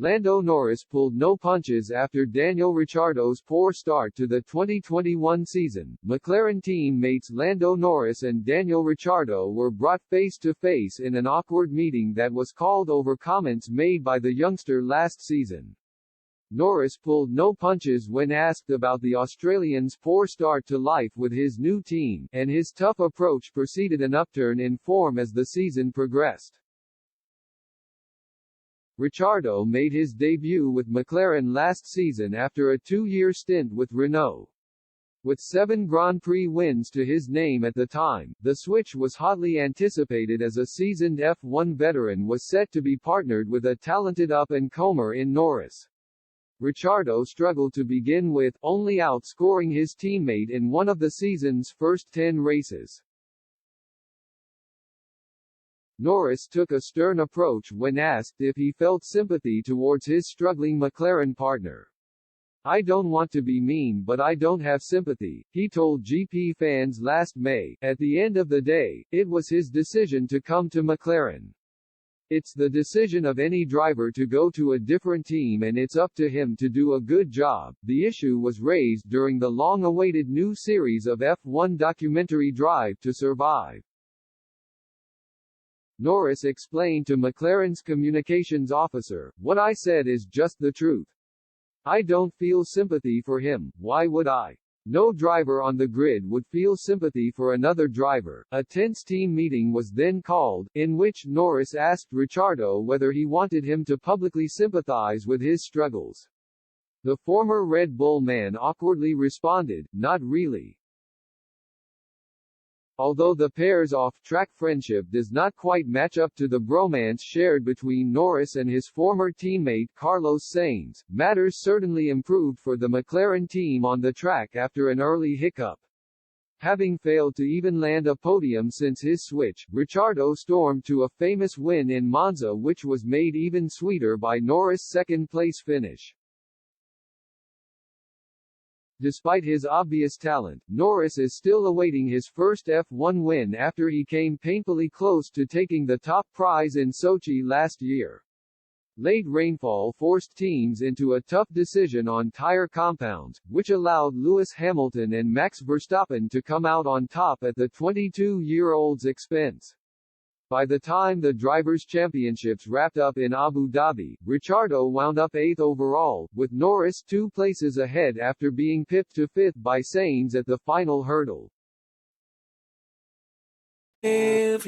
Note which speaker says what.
Speaker 1: Lando Norris pulled no punches after Daniel Ricciardo's poor start to the 2021 season. McLaren teammates Lando Norris and Daniel Ricciardo were brought face to face in an awkward meeting that was called over comments made by the youngster last season. Norris pulled no punches when asked about the Australian's poor start to life with his new team, and his tough approach preceded an upturn in form as the season progressed. Ricciardo made his debut with McLaren last season after a two-year stint with Renault. With 7 Grand Prix wins to his name at the time, the switch was hotly anticipated as a seasoned F1 veteran was set to be partnered with a talented up-and-comer in Norris. Ricciardo struggled to begin with, only outscoring his teammate in one of the season's first 10 races. Norris took a stern approach when asked if he felt sympathy towards his struggling McLaren partner. "I don't want to be mean, but I don't have sympathy," he told GP fans last May. At the end of the day, it was his decision to come to McLaren. "It's the decision of any driver to go to a different team, and it's up to him to do a good job." The issue was raised during the long-awaited new series of F1 documentary Drive to Survive. Norris explained to McLaren's communications officer, "What I said is just the truth. I don't feel sympathy for him, why would I? No driver on the grid would feel sympathy for another driver." A tense team meeting was then called, in which Norris asked Ricciardo whether he wanted him to publicly sympathize with his struggles. The former Red Bull man awkwardly responded, "Not really." Although the pair's off-track friendship does not quite match up to the bromance shared between Norris and his former teammate Carlos Sainz, matters certainly improved for the McLaren team on the track after an early hiccup. Having failed to even land a podium since his switch, Ricciardo stormed to a famous win in Monza, which was made even sweeter by Norris' second-place finish. Despite his obvious talent, Norris is still awaiting his first F1 win after he came painfully close to taking the top prize in Sochi last year. Late rainfall forced teams into a tough decision on tire compounds, which allowed Lewis Hamilton and Max Verstappen to come out on top at the 22-year-old's expense. By the time the Drivers' Championships wrapped up in Abu Dhabi, Ricciardo wound up 8th overall, with Norris 2 places ahead after being pipped to 5th by Sainz at the final hurdle.
Speaker 2: If